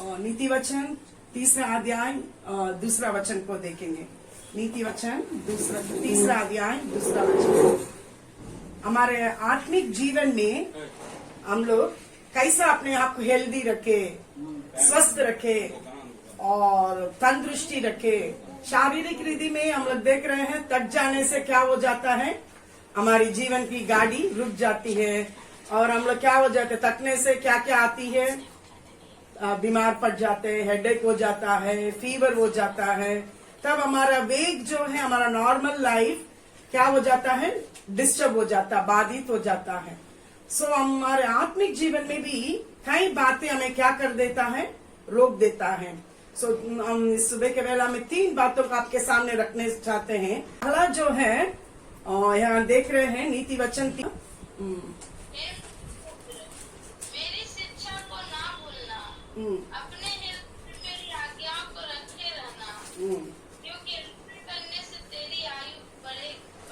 नीति वचन तीसरा अध्याय दूसरा वचन को देखेंगे। नीति वचन तीसरा अध्याय दूसरा वचन। हमारे आत्मिक जीवन में हम लोग कैसा अपने आप को हेल्दी रखे, स्वस्थ रखे और तंदुरुस्ती रखे। शारीरिक रीति में हम लोग देख रहे हैं थक जाने से क्या हो जाता है, हमारी जीवन की गाड़ी रुक जाती है और हम लोग क्या हो जाते हैं, थकने से क्या क्या आती है, बीमार पड़ जाते हैं, हेडेक हो जाता है, फीवर हो जाता है। तब हमारा वेग जो है, हमारा नॉर्मल लाइफ क्या हो जाता है, डिस्टर्ब हो जाता, बाधित हो जाता है। सो हमारे आत्मिक जीवन में भी कई बातें हमें क्या कर देता है, रोक देता है। सो हम सुबह के वेला में 3 बातों को आपके सामने रखने चाहते हैं। पहला जो है यहाँ देख रहे हैं नीति वचन मेरी शिक्षा को ना भूलना, अपने हृदय में मेरी आज्ञाओं को रखे रहना, क्योंकि ऐसा करने से तेरी आयु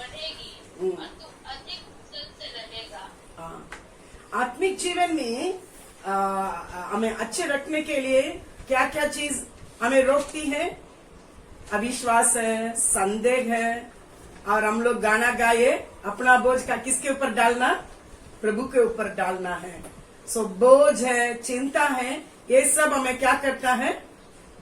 बढ़ेगी और तू अधिक कुशल से रहेगा। आत्मिक जीवन में हमें अच्छे रखने के लिए क्या क्या चीज हमें रोकती है, अविश्वास है, संदेह है, और हम लोग गाना गाए अपना बोझ का किसके ऊपर डालना, प्रभु के ऊपर डालना है। सो बोझ है, चिंता है, ये सब हमें क्या करता है,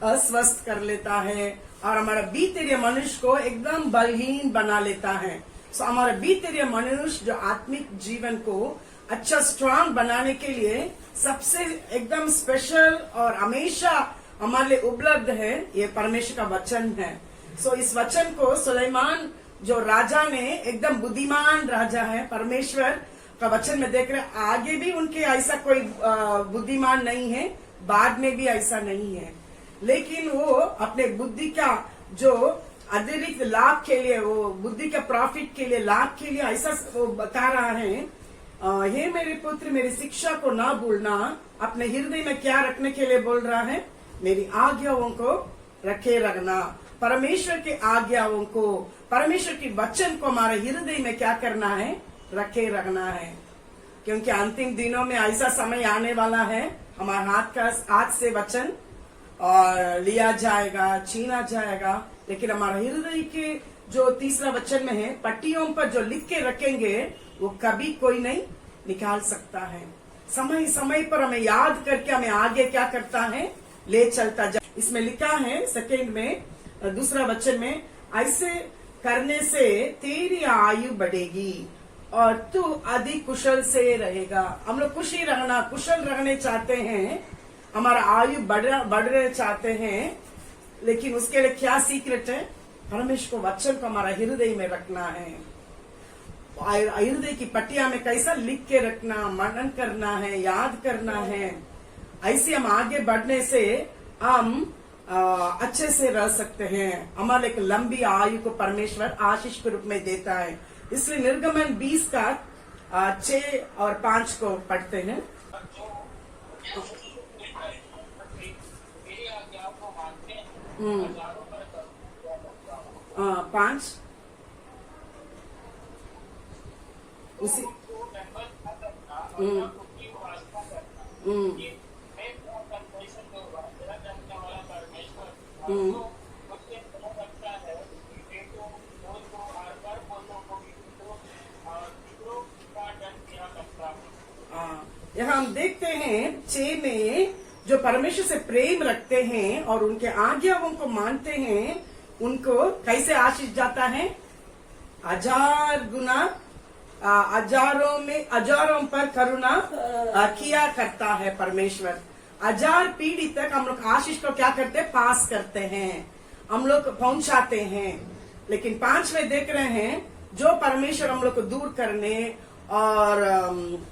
अस्वस्थ कर लेता है और हमारा भीतरीय मनुष्य को एकदम बलहीन बना लेता है। सो हमारा भीतरीय मनुष्य जो आत्मिक जीवन को अच्छा स्ट्रांग बनाने के लिए सबसे एकदम स्पेशल और हमेशा हमारे लिए उपलब्ध है, ये परमेश्वर का वचन है। सो इस वचन को सुलेमान जो राजा ने, एकदम बुद्धिमान राजा है, परमेश्वर का वचन में देख रहे, आगे भी उनके ऐसा कोई बुद्धिमान नहीं है, बाद में भी ऐसा नहीं है, लेकिन वो अपने बुद्धि का जो अतिरिक्त लाभ के लिए, वो बुद्धि का प्रॉफिट के लिए, लाभ के लिए ऐसा वो बता रहा है, हे मेरे पुत्र मेरी शिक्षा को ना भूलना, अपने हृदय में क्या रखने के लिए बोल रहा है, मेरी आज्ञाओं को रखे रखना। परमेश्वर के आज्ञाओं को, परमेश्वर के वचन को हमारे हृदय में क्या करना है, रखे रखना है, क्योंकि अंतिम दिनों में ऐसा समय आने वाला है, हमारे हाथ से वचन और लिया जाएगा, छीना जाएगा, लेकिन हमारे हृदय के जो तीसरा वचन में है, पट्टियों पर जो लिख के रखेंगे वो कभी कोई नहीं निकाल सकता है। समय समय पर हमें याद करके हमें आगे क्या करता है, ले चलता जा। इसमें लिखा है सेकंड में, दूसरा वचन में, ऐसे करने से तेरी आयु बढ़ेगी और तू अधिक कुशल से रहेगा। हम लोग खुशी रहना, कुशल रहने चाहते हैं, हमारा आयु बढ़ने चाहते हैं, लेकिन उसके लिए क्या सीक्रेट है, परमेश्वर को वचन को हमारा हृदय में रखना है। हृदय की पट्टिया में कैसा लिख के रखना, मनन करना है, याद करना है। ऐसे हम आगे बढ़ने से हम अच्छे से रह सकते हैं। हमारे एक लंबी आयु को परमेश्वर आशीष के रूप में देता है। इसलिए निर्गमन 20 का 6 और 5 को पढ़ते हैं। 5 उसी यहाँ हम देखते हैं 6 में जो परमेश्वर से प्रेम रखते हैं और उनके आज्ञाओं को मानते हैं, उनको कैसे आशीष जाता है, 1000 गुना, हजारों पर करुणा किया करता है परमेश्वर। 1000 पीढ़ी तक हम लोग आशीष को क्या करते हैं, पास करते हैं, हम लोग पहुंचाते हैं। लेकिन 5 में देख रहे हैं, जो परमेश्वर हम लोग को दूर करने और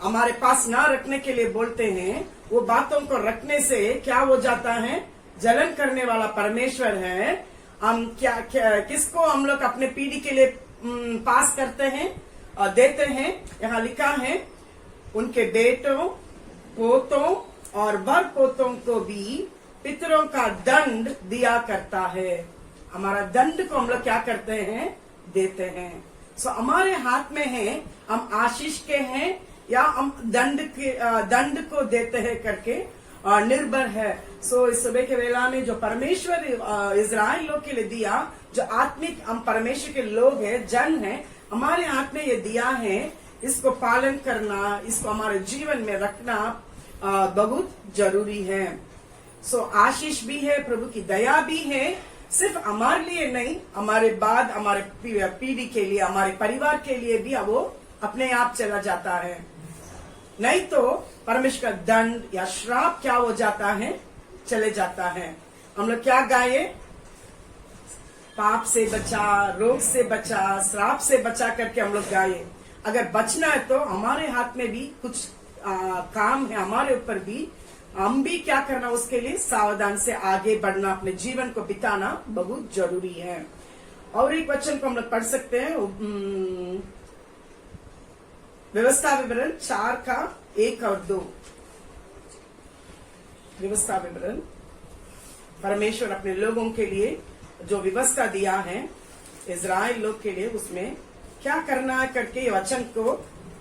हमारे पास ना रखने के लिए बोलते हैं, वो बातों को रखने से क्या हो जाता है, जलन करने वाला परमेश्वर है। हम किसको हम लोग अपने पीढ़ी के लिए पास करते हैं और देते हैं। यहाँ लिखा है, उनके बेटों, पोतों और वर पोतों को भी पितरों का दंड दिया करता है। हमारा दंड को हम लोग क्या करते हैं, देते हैं। सो हमारे हाथ में है, हम आशीष के हैं या हम दंड को देते हैं करके निर्भर है। सो इस सुबह के वेला में जो परमेश्वर इजराइल लोग के लिए दिया, जो आत्मिक हम परमेश्वर के लोग हैं, जन हैं, हमारे हाथ में ये दिया है, इसको पालन करना, इसको हमारे जीवन में रखना बहुत जरूरी है। सो आशीष भी है, प्रभु की दया भी है, सिर्फ हमारे लिए नहीं, हमारे बाद हमारे पीढ़ी के लिए, हमारे परिवार के लिए भी वो अपने आप चला जाता है। नहीं तो परमेश्वर का दंड या श्राप क्या हो जाता है, चले जाता है। हम लोग क्या गाए, पाप से बचा, रोग से बचा, श्राप से बचा करके हम लोग गाए। अगर बचना है तो हमारे हाथ में भी कुछ काम है, हमारे ऊपर भी, हम भी क्या करना, उसके लिए सावधान से आगे बढ़ना, अपने जीवन को बिताना बहुत जरूरी है। और एक वचन को हम लोग पढ़ सकते हैं, व्यवस्था विवरण 4 का 1 और 2। व्यवस्था विवरण, परमेश्वर अपने लोगों के लिए जो व्यवस्था दिया है इजराइल लोग के लिए, उसमें क्या करना है करके ये वचन को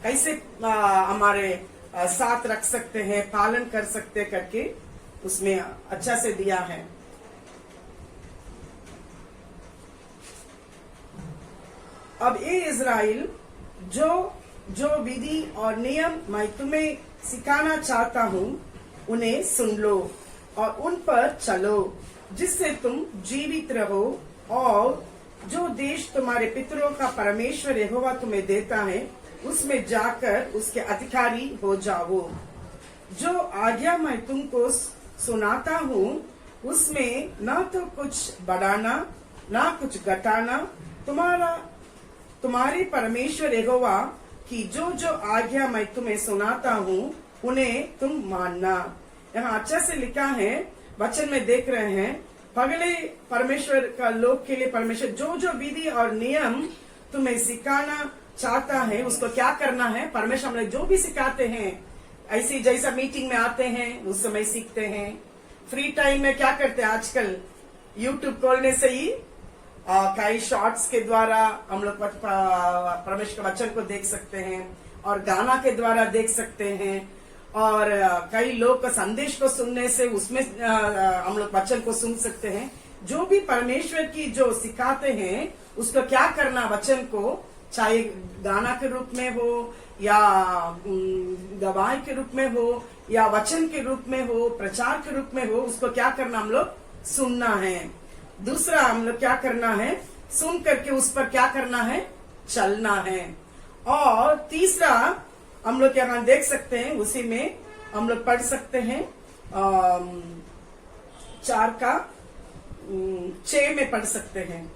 कैसे हमारे साथ रख सकते हैं, पालन कर सकते करके उसमें अच्छा से दिया है। अब ये इजराइल जो विधि और नियम मैं तुम्हें सिखाना चाहता हूँ, उन्हें सुन लो और उन पर चलो, जिससे तुम जीवित रहो और जो देश तुम्हारे पितरों का परमेश्वर यहोवा तुम्हें देता है, उसमें जाकर उसके अधिकारी हो जाओ। जो आज्ञा मैं तुमको सुनाता हूँ, उसमें न तो कुछ बढ़ाना न कुछ घटाना, तुम्हारे परमेश्वर यहोवा की जो आज्ञा मैं तुम्हें सुनाता हूँ, उन्हें तुम मानना। यहाँ अच्छा से लिखा है, वचन में देख रहे हैं, पगले परमेश्वर का लोग के लिए परमेश्वर जो विधि और नियम तुम्हें सिखाना चाहता है, उसको क्या करना है। परमेश्वर हमें जो भी सिखाते हैं, ऐसी जैसा मीटिंग में आते हैं उस समय सीखते हैं। फ्री टाइम में क्या करते हैं, आजकल यूट्यूब खोलने से ही कई शॉर्ट्स के द्वारा हम लोग परमेश्वर के वचन को देख सकते हैं, और गाना के द्वारा देख सकते हैं, और कई लोग का संदेश को सुनने से उसमें हम लोग वचन को सुन सकते हैं। जो भी परमेश्वर की जो सिखाते हैं, उसको क्या करना, वचन को चाहे गाना के रूप में हो या गवाही के रूप में हो या वचन के रूप में हो, प्रचार के रूप में हो, उसको क्या करना, हम लोग सुनना है। दूसरा हम लोग क्या करना है, सुन करके उस पर क्या करना है, चलना है। और तीसरा हम लोग यहाँ देख सकते हैं, उसी में हम लोग पढ़ सकते हैं 4 का 6 में पढ़ सकते हैं।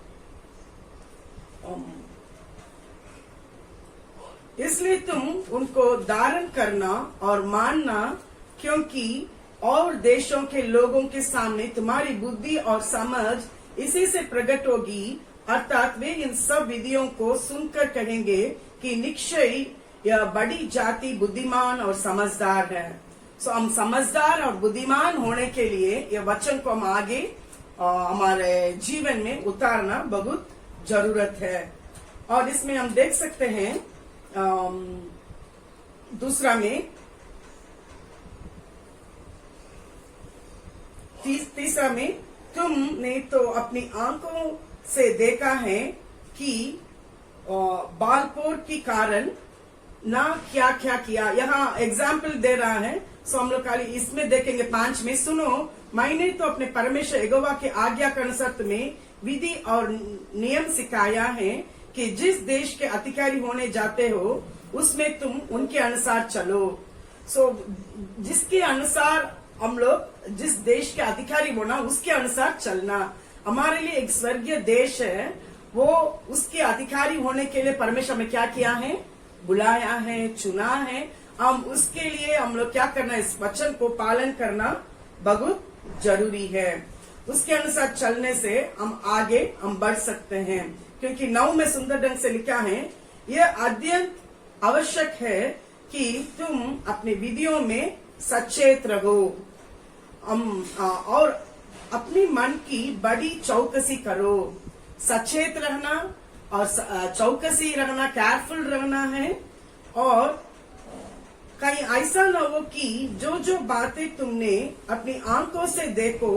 इसलिए तुम उनको धारण करना और मानना, क्योंकि और देशों के लोगों के सामने तुम्हारी बुद्धि और समझ इसी से प्रकट होगी, अर्थात वे इन सब विधियों को सुनकर कहेंगे कि निश्चय यह बड़ी जाति बुद्धिमान और समझदार है। सो हम समझदार और बुद्धिमान होने के लिए यह वचन को हम आगे हमारे जीवन में उतारना बहुत जरूरत है। और इसमें हम देख सकते हैं दूसरा में तीसरा में, तुमने तो अपनी आंखों से देखा है कि बालपोर के कारण ना क्या क्या किया। यहाँ एग्जाम्पल दे रहा है, सो हम लोग खाली इसमें देखेंगे 5 में। सुनो, मैंने तो अपने परमेश्वर यहोवा के आज्ञा के अनुसार तुम्हें विधि और नियम सिखाया है कि जिस देश के अधिकारी होने जाते हो, उसमें तुम उनके अनुसार चलो। सो जिसके अनुसार हम लोग जिस देश के अधिकारी होना, उसके अनुसार चलना। हमारे लिए एक स्वर्गीय देश है, वो उसके अधिकारी होने के लिए परमेश्वर में क्या किया है, बुलाया है, चुना है। हम उसके लिए हम लोग क्या करना, इस वचन को पालन करना बहुत जरूरी है। उसके अनुसार चलने से हम आगे हम बढ़ सकते हैं, क्योंकि 9 में सुंदर ढंग से लिखा है, यह अत्यंत आवश्यक है कि तुम अपने विधियों में सचेत रहो और अपनी मन की बड़ी चौकसी करो। सचेत रहना और चौकसी रहना, केयरफुल रहना है। और कहीं ऐसा न हो कि जो जो बातें तुमने अपनी आंखों से देखो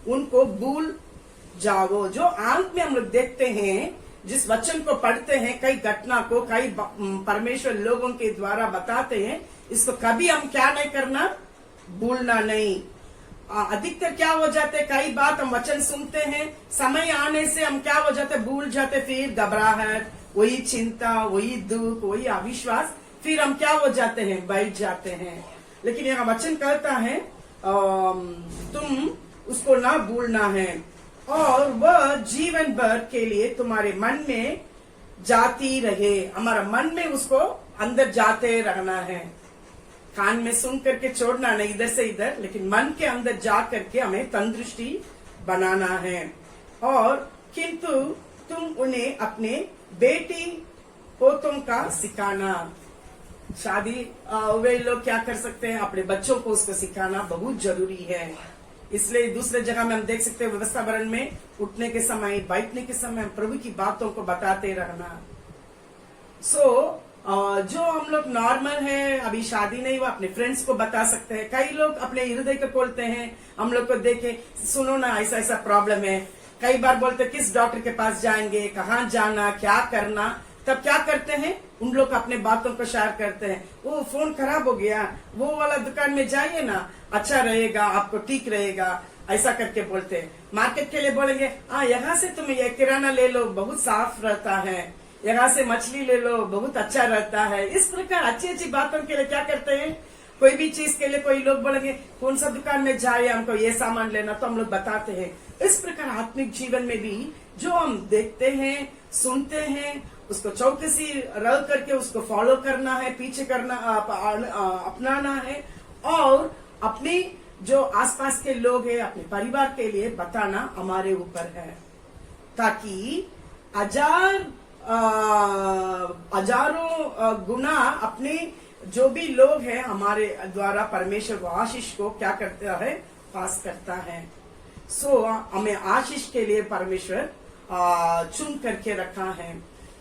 उनको भूल जाओ। जो आंख में हम लोग देखते हैं, जिस वचन को पढ़ते हैं, कई घटना को कई परमेश्वर लोगों के द्वारा बताते हैं, इसको कभी हम क्या नहीं करना, भूलना नहीं। अधिकतर क्या हो जाते, कई बात हम वचन सुनते हैं, समय आने से हम क्या हो जाते, भूल जाते, फिर घबराहट, वही चिंता, वही दुख, वही अविश्वास, फिर हम क्या हो जाते हैं, बैठ जाते हैं। लेकिन यहाँ वचन कहता है तुम उसको ना भूलना है और वह जीवन भर के लिए तुम्हारे मन में जाती रहे। हमारा मन में उसको अंदर जाते रहना है, कान में सुन करके छोड़ना नहीं इधर से इधर, लेकिन मन के अंदर जा करके हमें तंदुरुस्ती बनाना है। और किंतु तुम उन्हें अपने बेटी पोतों का सिखाना। शादी वे लोग क्या कर सकते हैं, अपने बच्चों को उसको सिखाना बहुत जरूरी है। इसलिए दूसरे जगह में हम देख सकते हैं व्यवस्थावरण में उठने के समय, बैठने के समय प्रभु की बातों को बताते रहना। जो हम लोग नॉर्मल है, अभी शादी नहीं हुआ, अपने फ्रेंड्स को बता सकते हैं। कई लोग अपने हृदय को खोलते हैं, हम लोग को देखे, सुनो ना ऐसा ऐसा प्रॉब्लम है। कई बार बोलते किस डॉक्टर के पास जाएंगे, कहाँ जाना, क्या करना, तब क्या करते हैं, उन लोग अपने बातों को शेयर करते हैं। वो फोन खराब हो गया, वो वाला दुकान में जाइए ना, अच्छा रहेगा, आपको ठीक रहेगा, ऐसा करके बोलते हैं। मार्केट के लिए बोलेंगे यहाँ से तुम ये किराना ले लो, बहुत साफ रहता है, यहाँ से मछली ले लो, बहुत अच्छा रहता है। इस प्रकार अच्छी अच्छी बातों के लिए क्या करते हैं, कोई भी चीज के लिए कोई लोग बोलेंगे कौन सा दुकान में जाए, हमको ये सामान लेना, तो हम लोग बताते हैं। इस प्रकार आत्मिक जीवन में भी जो हम देखते हैं, सुनते हैं, उसको चौकसी रह करके उसको फॉलो करना है, पीछे करना, अपनाना है और अपनी जो आसपास के लोग हैं, अपने परिवार के लिए बताना हमारे ऊपर है, ताकि हजारों गुना अपने जो भी लोग हैं हमारे द्वारा परमेश्वर को आशीष को क्या करता है, पास करता है। हमें आशीष के लिए परमेश्वर चुन करके रखा है।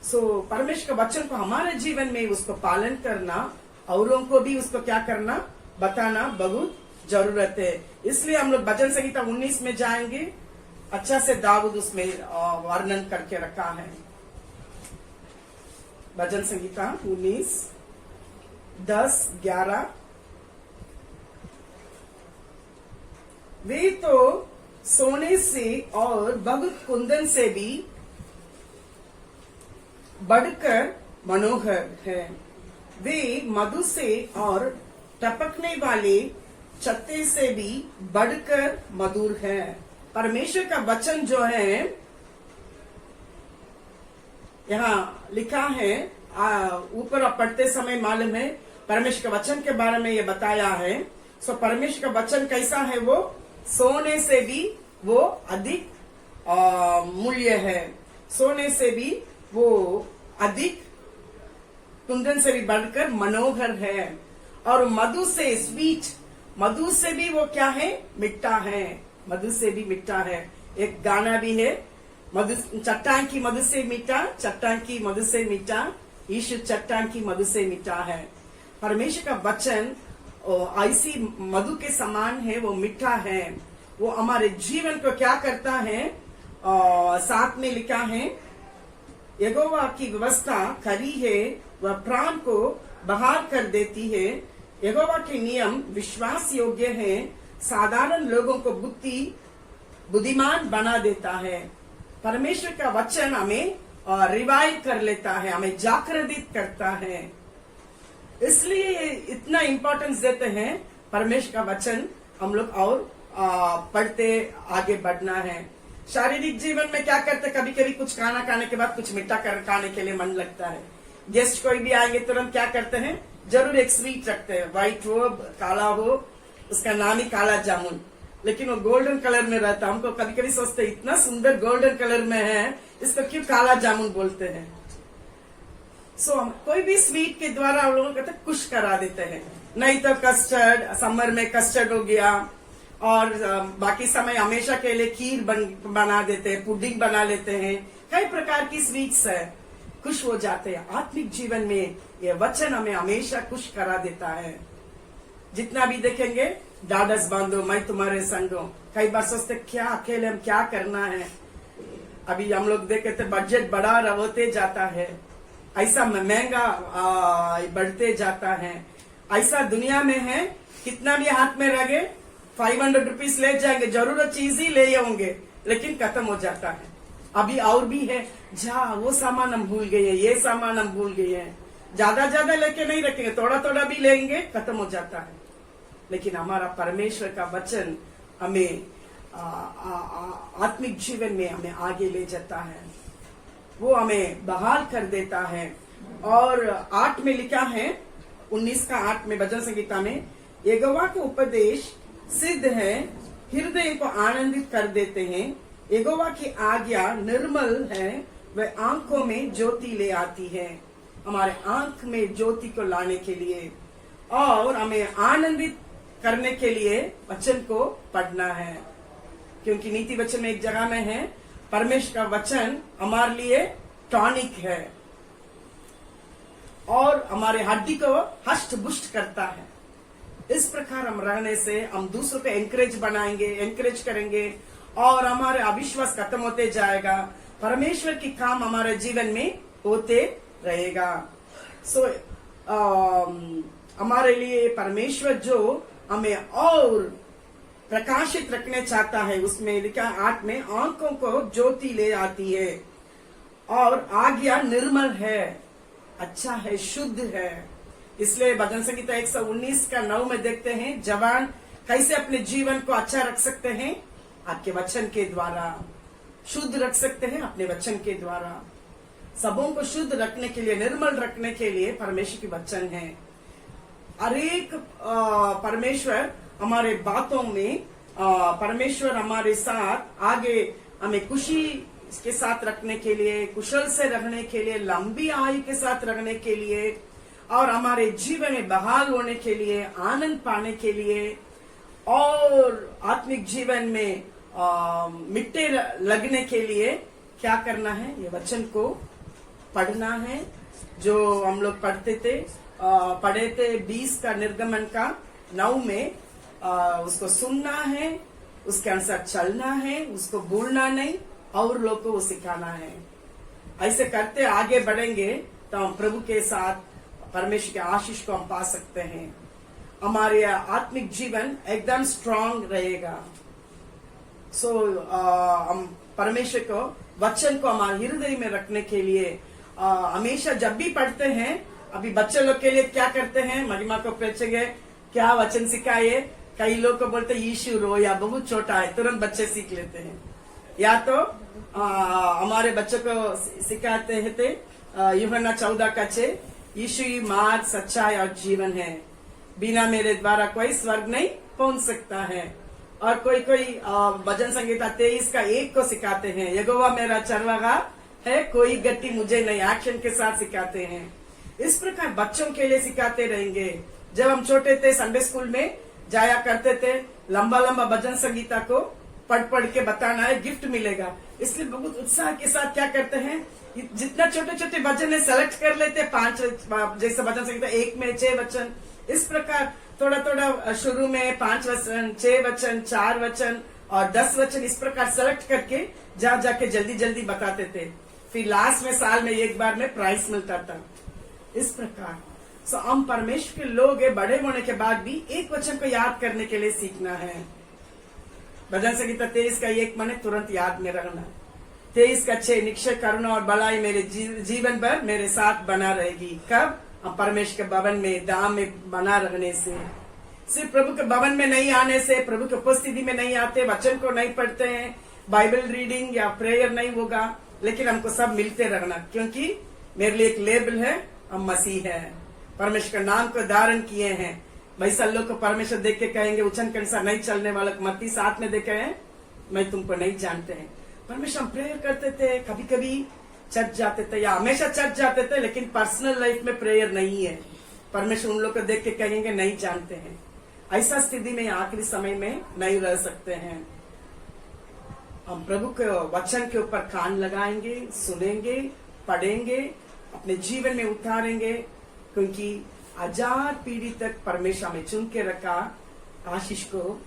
परमेश्वर का वचन को हमारे जीवन में उसको पालन करना, औरों को भी उसको क्या करना, बताना बहुत जरूरत है। इसलिए हम लोग भजन संहिता 19 में जाएंगे। अच्छा से दाऊद उसमें वर्णन करके रखा है। भजन संहिता 19 10 11। वे तो सोने से और बहुत कुंदन से भी बढ़कर मनोहर है। वे मधु से और टपकने वाले छत्ते से भी बढ़कर मधुर है। परमेश्वर का वचन जो है यहाँ लिखा है, ऊपर आप पढ़ते समय मालूम है परमेश्वर का वचन के बारे में ये बताया है। परमेश्वर का वचन कैसा है, वो सोने से भी वो अधिक मूल्य है, सोने से भी वो अधिक कुंदन से भी बढ़कर मनोहर है। और मधु से स्वीट, मधु से भी वो क्या है, मिठा है, मधु से भी मिठा है। एक गाना भी है, मधु चट्टान की मधु से मीठा, चट्टान की मधु से मीठा, यीशु चट्टान की मधु से मीठा है। परमेश्वर का वचन ऐसी मधु के समान है, वो मीठा है। वो हमारे जीवन को क्या करता है, साथ में लिखा है, यहोवा की व्यवस्था खरी है, वह प्राण को बहाल कर देती है। यहोवा के नियम विश्वास योग्य है, साधारण लोगों को बुद्धिमान बना देता है। परमेश्वर का वचन हमें रिवाइव कर लेता है, हमें जागृत करता है। इसलिए इतना इम्पोर्टेंस देते हैं परमेश्वर का वचन हम लोग और पढ़ते आगे बढ़ना है। शारीरिक जीवन में क्या करते, कभी कभी कुछ खाना खाने के बाद कुछ मीठा खाने के लिए मन लगता है। गेस्ट कोई भी आएंगे तुरंत क्या करते हैं, जरूर एक स्वीट रखते हैं, व्हाइट हो काला हो, उसका नाम ही काला जामुन, लेकिन वो गोल्डन कलर में रहता। हमको कभी कभी सोचते इतना सुंदर गोल्डन कलर में है, इसको क्यों काला जामुन बोलते हैं। कोई भी स्वीट के द्वारा हम लोगों को खुश करा देते हैं। नहीं तो कस्टर्ड, समर में कस्टर्ड हो गया, और बाकी समय हमेशा के लिए खीर बना देते हैं, पुडिंग बना लेते हैं, कई प्रकार की स्वीट्स है, खुश हो जाते हैं। आत्मिक जीवन में यह वचन हमें हमेशा खुश करा देता है। जितना भी देखेंगे डाडस बांधो मैं तुम्हारे संग हूं। कई बार सोचते क्या अकेले हम क्या करना है। अभी हम लोग देखे थे बजट बड़ा होते जाता है, ऐसा महंगा बढ़ते जाता है। ऐसा दुनिया में है, कितना भी हाथ में रहे 500 रुपीज ले जाएंगे, जरूरत चीज ही ले होंगे, लेकिन खत्म हो जाता है। अभी और भी है, जा वो सामान हम भूल गए हैं, ये सामान हम भूल गए हैं। ज्यादा ज्यादा लेके नहीं रखेंगे, थोड़ा थोड़ा भी लेंगे, खत्म हो जाता है। लेकिन हमारा परमेश्वर का वचन हमें आत्मिक जीवन में हमें आगे ले जाता है, वो हमें बहाल कर देता है। और 8 में लिखा है, 19 का 8 में भजन संगीता में, यहोवा का उपदेश सिद्ध है, हृदय को आनंदित कर देते हैं। यहोवा की आज्ञा निर्मल है, वह आंखों में ज्योति ले आती है। हमारे आंख में ज्योति को लाने के लिए और हमें आनंदित करने के लिए वचन को पढ़ना है। क्योंकि नीति वचन में एक जगह में है, परमेश्वर का वचन हमारे लिए टॉनिक है और हमारे हड्डी को हष्ट पुष्ट करता है। इस प्रकार हम रहने से हम दूसरों को एंकरेज करेंगे और हमारे अविश्वास खत्म होते जाएगा। परमेश्वर की काम हमारे जीवन में होते रहेगा। हमारे लिए परमेश्वर जो हमें और प्रकाशित रखने चाहता है, उसमें लिखा 8 में, आंखों को ज्योति ले आती है और आज्ञा निर्मल है, अच्छा है, शुद्ध है। इसलिए भजन संगीता 119 का 9 में देखते हैं, जवान कैसे अपने जीवन को अच्छा रख सकते हैं, आपके वचन के द्वारा। शुद्ध रख सकते हैं अपने वचन के द्वारा। सबों को शुद्ध रखने के लिए, निर्मल रखने के लिए परमेश्वर के वचन है। हर एक परमेश्वर हमारे बातों में, परमेश्वर हमारे साथ आगे हमें खुशी के साथ रखने के लिए, कुशल से रखने के लिए, लंबी आयु के साथ रखने के लिए और हमारे जीवन में बहाल होने के लिए, आनंद पाने के लिए और आत्मिक जीवन में मिट्टे लगने के लिए क्या करना है? ये वचन को पढ़ना है। जो हम लोग पढ़े थे 20 का निर्गमन का 9 में, उसको सुनना है, उसके अनुसार चलना है, उसको भूलना नहीं और लोग को वो सिखाना है। ऐसे करते आगे बढ़ेंगे तो हम प्रभु के साथ परमेश्वर के आशीष को हम पा सकते हैं। हमारे आत्मिक जीवन एकदम स्ट्रांग रहेगा। हम परमेश्वर को वचन को हमारे हृदय में रखने के लिए हमेशा जब भी पढ़ते हैं, अभी बच्चे लोग के लिए क्या करते हैं, महिमा को पूछेंगे क्या वचन सिखाइए, कई लोग को बोलते यीशु रो या बहुत छोटा है, तुरंत बच्चे सीख लेते हैं। या तो हमारे बच्चों को सिखाते हैं यूहन्ना 14 का 6, यीशु ही मार्ग, सच्चाई और जीवन है, बिना मेरे द्वारा कोई स्वर्ग नहीं पहुंच सकता है। और कोई भजन संगीता 23 का 1 को सिखाते हैं, यहोवा मेरा चरवाहा है, कोई गति मुझे नहीं, एक्शन के साथ सिखाते हैं। इस प्रकार बच्चों के लिए सिखाते रहेंगे। जब हम छोटे थे संडे स्कूल में जाया करते थे, लंबा लंबा भजन संगीता को पढ़ के बताना है, गिफ्ट मिलेगा। इसलिए बहुत उत्साह के साथ क्या करते हैं, जितना छोटे छोटे भजन है सेलेक्ट कर लेते, 5 जैसे भजन संगीता 1 में 6 वचन, इस प्रकार थोड़ा थोड़ा शुरू में 5 वचन, 6 वचन, 4 वचन और 10 वचन, इस प्रकार सेलेक्ट करके जाके जल्दी जल्दी बताते थे। फिर लास्ट में साल में एक बार में प्राइज मिलता था। इस प्रकार हम परमेश्वर के लोग बड़े होने के बाद भी एक वचन को याद करने के लिए सीखना है। भजन संगीता 23 का 1 माने तुरंत याद में रखना। 23 का 6, निश्चय करुणा और भलाई मेरे जीवन भर मेरे साथ बना रहेगी। कब? हम परमेश्वर के भवन में, धाम में बना रहने से। सिर्फ प्रभु के भवन में नहीं आने से, प्रभु की उपस्थिति में नहीं आते, वचन को नहीं पढ़ते हैं, बाइबल रीडिंग या प्रेयर नहीं होगा, लेकिन हमको सब मिलते रहना। क्योंकि मेरे लिए एक लेबल है, हम मसीह है, परमेश्वर का नाम को धारण किए हैं। वैसा लोग को परमेश्वर देख के कहेंगे, उचन के अनुसार नहीं चलने वाला, मत्ती 7 में देखे हैं, मैं तुमको नहीं जानते हैं। परमेश्वर हम प्रेयर करते थे, कभी कभी चर्च जाते थे या हमेशा चर्च जाते थे, लेकिन पर्सनल लाइफ में प्रेयर नहीं है। परमेश्वर उन लोग को देख के कहेंगे नहीं जानते हैं। ऐसा स्थिति में आखिरी समय में नहीं रह सकते हैं। हम प्रभु के वचन के ऊपर कान लगाएंगे, सुनेंगे, पढ़ेंगे, अपने जीवन में उतारेंगे, क्योंकि हजार पीढ़ी तक परमेश्वर में चुन के रखा आशीष को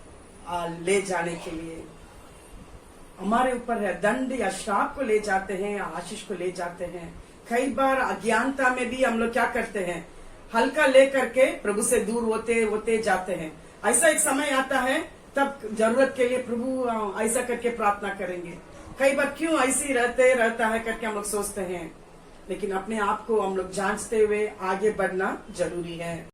ले जाने के लिए। हमारे ऊपर है, दंड या श्राप को ले जाते हैं या आशीष को ले जाते हैं। कई बार अज्ञानता में भी हम लोग क्या करते हैं, हल्का ले करके प्रभु से दूर होते होते जाते हैं। ऐसा एक समय आता है तब जरूरत के लिए प्रभु ऐसा करके प्रार्थना करेंगे। कई बार क्यों ऐसी रहता है करके हम लोग सोचते हैं, लेकिन अपने आप को हम लोग जांचते हुए आगे बढ़ना जरूरी है।